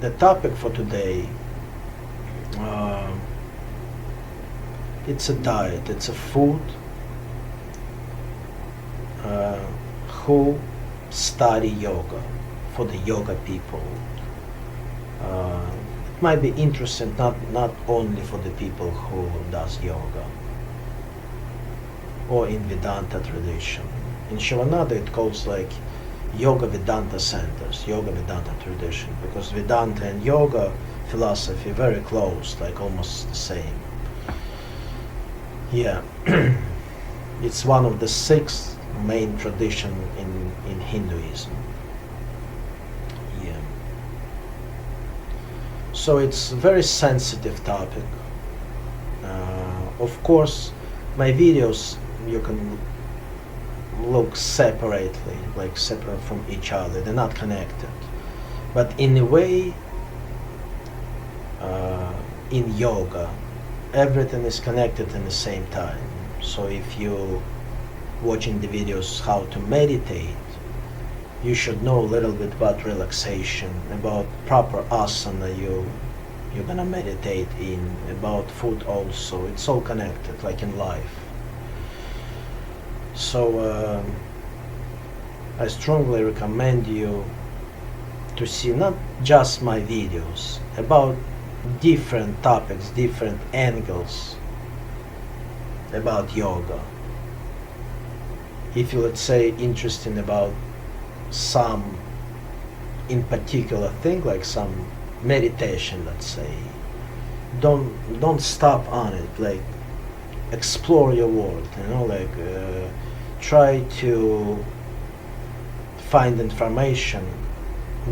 the topic for today, it's a diet, it's a food. Who study yoga, for the yoga people. It might be interesting not only for the people who does yoga or in Vedanta tradition. In Shivananda it calls like Yoga Vedanta centers, Yoga Vedanta tradition, because Vedanta and yoga philosophy very close, like almost the same. Yeah, it's one of the 6 main tradition in Hinduism. Yeah. So it's a very sensitive topic. Of course, my videos you can look separately, like separate from each other. They're not connected. But in a way, in yoga, everything is connected in the same time. So if you watching the videos how to meditate, you should know a little bit about relaxation, about proper asana you're gonna meditate in, about food also. It's all connected, like in life. So I strongly recommend you to see not just my videos, about different topics, different angles about yoga. If you, let's say, interested about some in particular thing, like some meditation, let's say, don't stop on it, like explore your world, like try to find information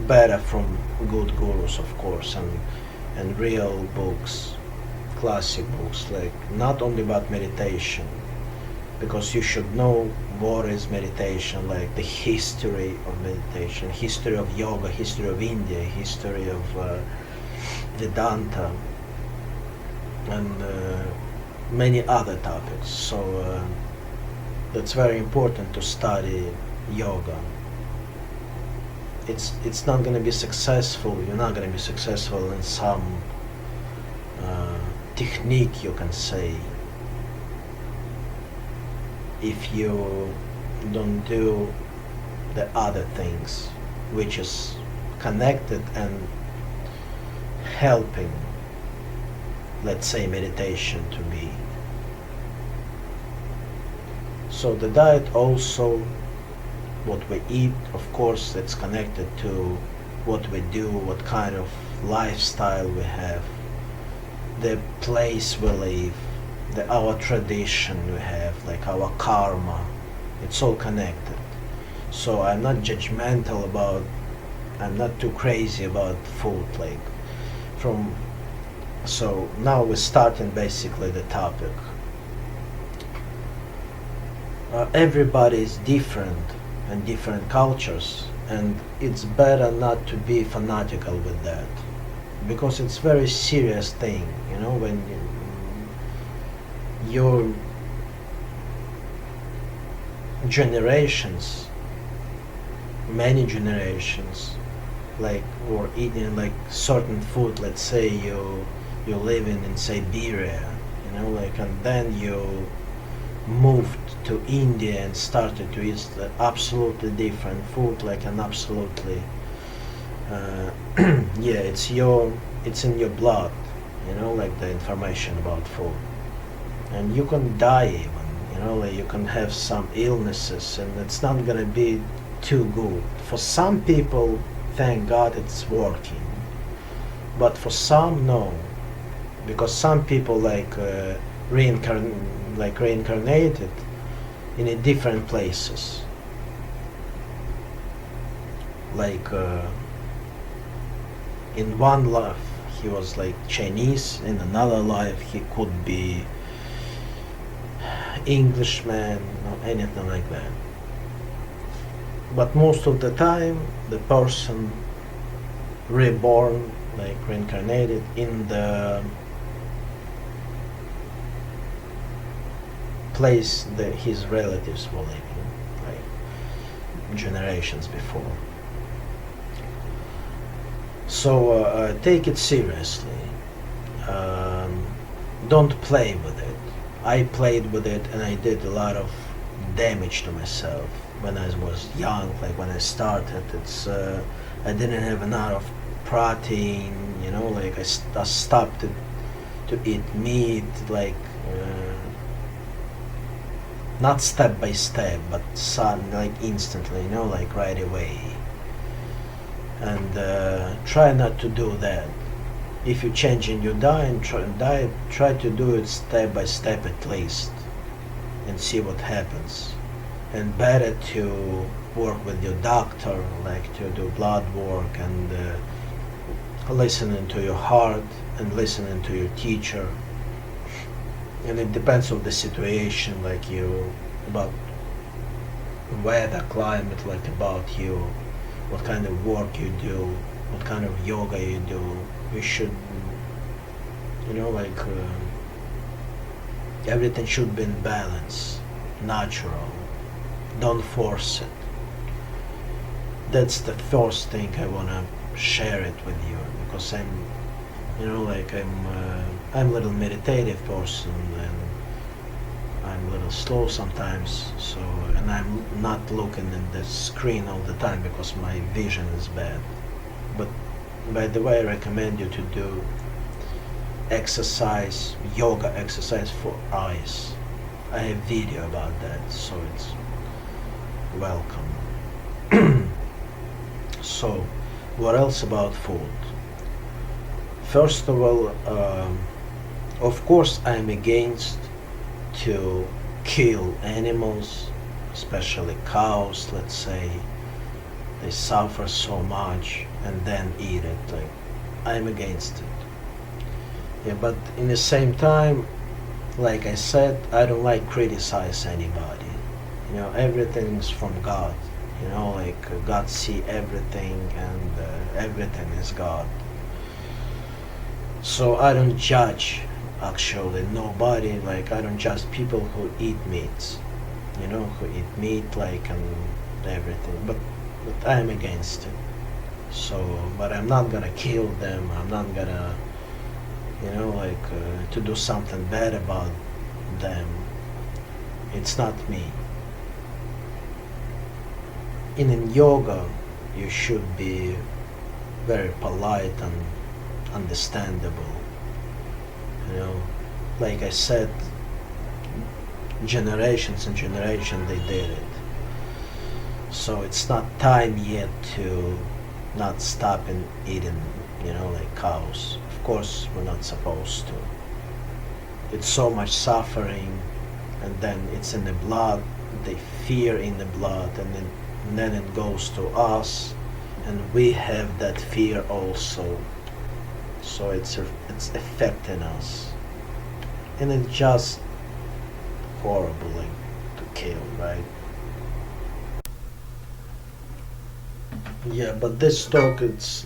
better from good gurus, of course, and real books, classic books, like not only about meditation, because you should know what is meditation, like the history of meditation, history of yoga, history of India, history of Vedanta, and many other topics. So that's very important to study yoga. It's not going to be successful, you're not going to be successful in some technique, you can say, if you don't do the other things which is connected and helping, let's say, meditation to be. So the diet also, what we eat, of course, it's connected to what we do, what kind of lifestyle we have, the place we live, our tradition we have, like our karma. It's all connected. So I'm not judgmental about, I'm not too crazy about food, like so now we're starting basically the topic. Everybody is different and different cultures, and it's better not to be fanatical with that, because it's very serious thing, when your generations, many generations, like, or eating like certain food, let's say you living in Siberia, like, and then you moved to India and started to eat absolutely different food, like an absolutely yeah, it's in your blood, like the information about food, and you can die even, like you can have some illnesses, and it's not gonna be too good. For some people, thank God it's working, but for some, no, because some people like reincarnated in a different places, like in one life he was like Chinese, in another life he could be Englishman or anything like that. But most of the time the person reborn, like reincarnated in the place that his relatives were living, like generations before. So take it seriously. Um, don't play with it. I played with it and I did a lot of damage to myself when I was young. Like when I started, I didn't have enough protein. You know, like I stopped to eat meat. Like not step by step, but like instantly. You know, like right away. And try not to do that. If you're changing your diet, try to do it step by step at least, and see what happens. And better to work with your doctor, like to do blood work and listening to your heart and listening to your teacher. And it depends on the situation, like you, about weather, climate, like about you, what kind of work you do, what kind of yoga you do. You should, you know, like everything should be in balance, natural. Don't force it. That's the first thing I wanna share it with you, because you know, like I'm a little meditative person, and I'm a little slow sometimes. So, and I'm not looking at the screen all the time because my vision is bad. But by the way, I recommend you to do exercise, yoga exercise for eyes. I have video about that, so it's welcome. So, what else about food? First of all, of course, I'm against to kill animals, especially cows. Let's say they suffer so much and then eat it. Like, I'm against it. Yeah, but in the same time, like I said, I don't like criticize anybody. You know, everything's from God. You know, like God see everything, and everything is God. So I don't judge actually nobody. Like I don't judge people who eat meat. You know, who eat meat, like, and everything. But I'm against it. So, but I'm not gonna kill them. I'm not gonna, you know, like to do something bad about them. It's not me. In yoga, you should be very polite and understandable. You know, like I said, generations and generations they did it. So it's not time yet to not stop and eating, you know, like cows. Of course, we're not supposed to. It's so much suffering, and then it's in the blood. They fear in the blood, and then it goes to us, and we have that fear also. So it's affecting us, and it's just horrible, like, to kill, right? Yeah, but this talk it's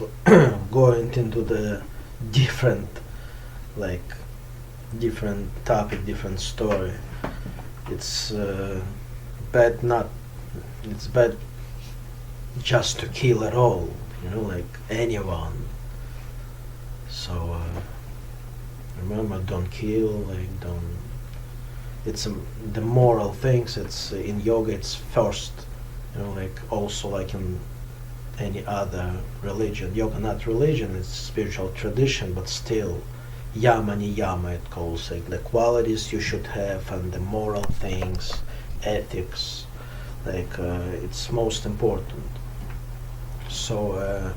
going into the different, like, different topic, different story. It's bad not, it's bad just to kill at all, you know, like anyone. So remember, don't kill, like don't. It's the moral things. It's in yoga. It's first, you know, like also like in any other religion. Yoga not religion. It's spiritual tradition, but still, yama niyama it calls, like the qualities you should have and the moral things, ethics. Like it's most important. So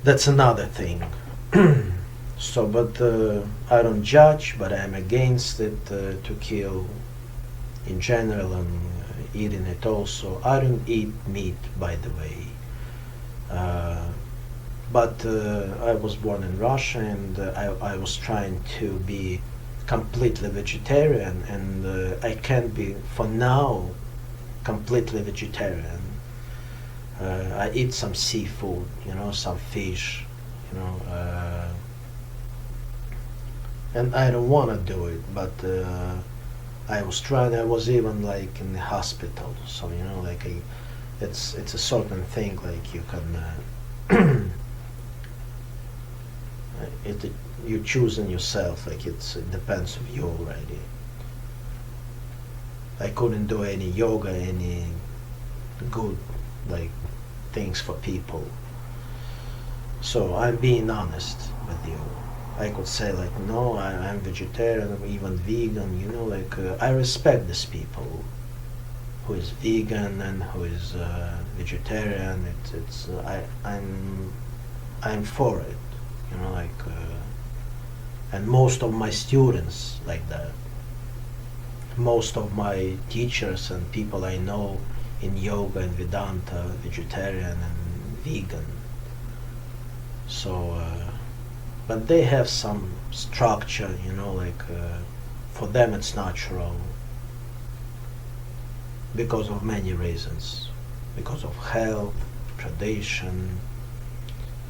that's another thing. So, but I don't judge, but I'm against it to kill in general, and eating it also. I don't eat meat, by the way. But I was born in Russia, and I was trying to be completely vegetarian, and I can't be, for now, completely vegetarian. I eat some seafood, you know, some fish, you know, and I don't want to do it, but I was trying. I was even like in the hospital, so you know, like it's a certain thing, like you can you choosing yourself, like it depends of you already. I couldn't do any yoga, any good like things for people. So I'm being honest with you. I could say like, no, I'm vegetarian, I'm even vegan, like I respect these people who is vegan and who is vegetarian. I'm for it, like, and most of my students like that. Most of my teachers and people I know in yoga and Vedanta, vegetarian and vegan. So, but they have some structure, like for them it's natural because of many reasons, because of health, tradition,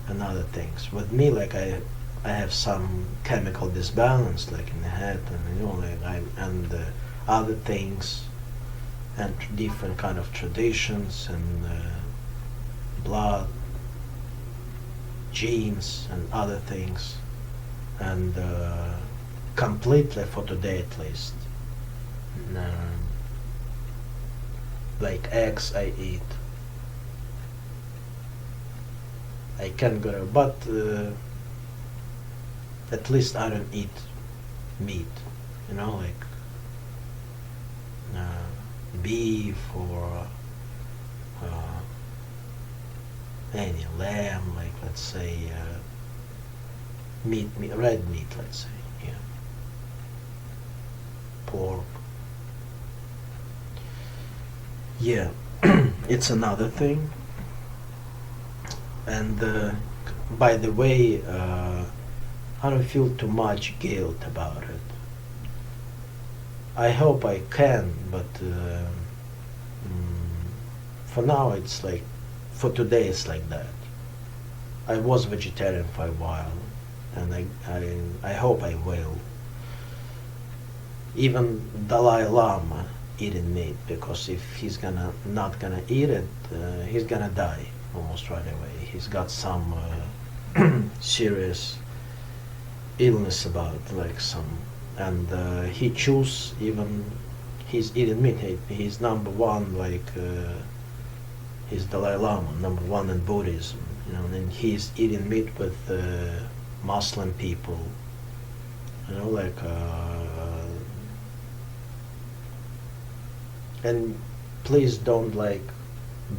and other things. With me, like I have some chemical disbalance, like in the head, and other things, and different kind of traditions and blood, genes, and other things, and completely for today at least. Like eggs I eat. I can go, but at least I don't eat meat, like beef or any lamb, like let's say red meat, let's say, yeah, pork. Yeah, it's another thing. And by the way, I don't feel too much guilt about it. I hope I can, but for now it's like, for today it's like that. I was vegetarian for a while, and I hope I will. Even Dalai Lama eating meat, because if he's not gonna eat it, he's gonna die almost right away. He's got some serious illness about it, like some, and he choose, even he's eating meat. He's number one, like he's Dalai Lama, number one in Buddhism, and he's eating meat with Muslim people, like and please don't like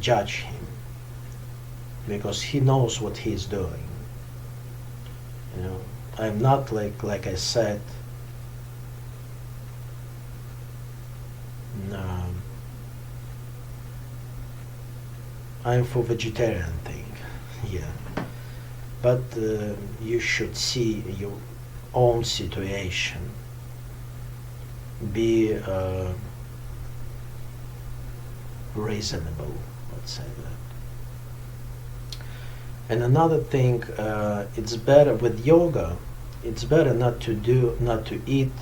judge him, because he knows what he's doing. I'm not like I said, I'm for vegetarian thing, yeah. But you should see your own situation. Be reasonable, let's say that. And another thing, it's better with yoga. It's better not to eat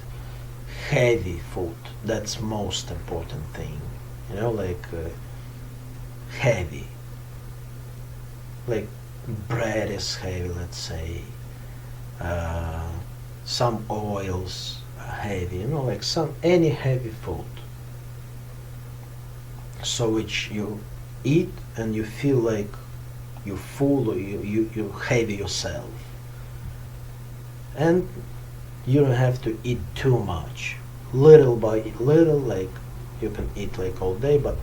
heavy food. That's most important thing. Like heavy. Like bread is heavy, let's say. Some oils are heavy. Like any heavy food. So which you eat and you feel like you're full, or you heavy yourself. And you don't have to eat too much. Little by little, like you can eat like all day, but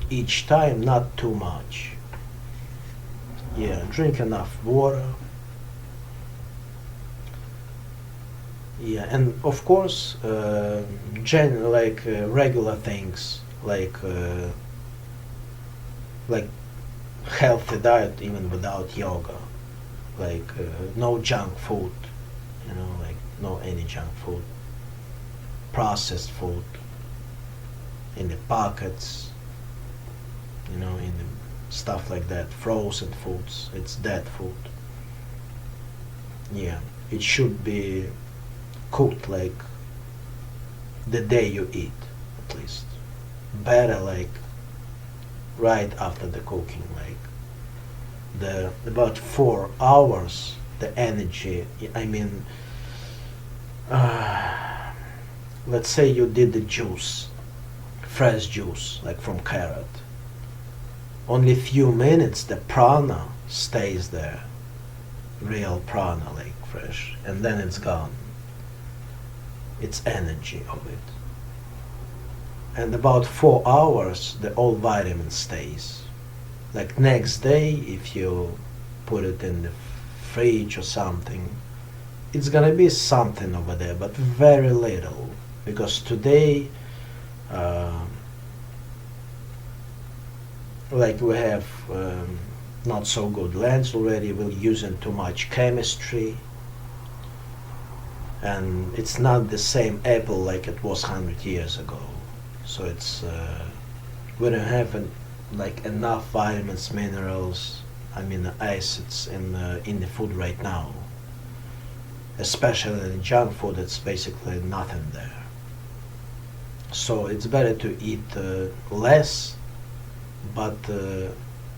each time not too much. Yeah, drink enough water. Yeah, and of course, regular things like healthy diet even without yoga, like no junk food, like no any junk food, processed food in the pockets, in the stuff like that, frozen foods, it's dead food. Yeah, it should be cooked like the day you eat, at least. Better like right after the cooking, like about 4 hours the energy. I mean, let's say you did the juice, fresh juice, like from carrot. Only few minutes the prana stays there, real prana, like fresh, and then it's gone. It's energy of it. And about 4 hours the old vitamin stays. Like next day, if you put it in the fridge or something, it's gonna be something over there, but very little, because today like we have not so good lands already, we're using too much chemistry, and it's not the same apple like it was 100 years ago. So it's we don't have like enough vitamins, minerals, I mean acids in the food right now. Especially in junk food, it's basically nothing there. So it's better to eat less, but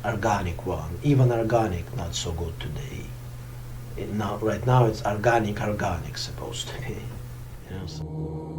organic one. Even organic, not so good today. Right now it's organic supposed to be. You know. So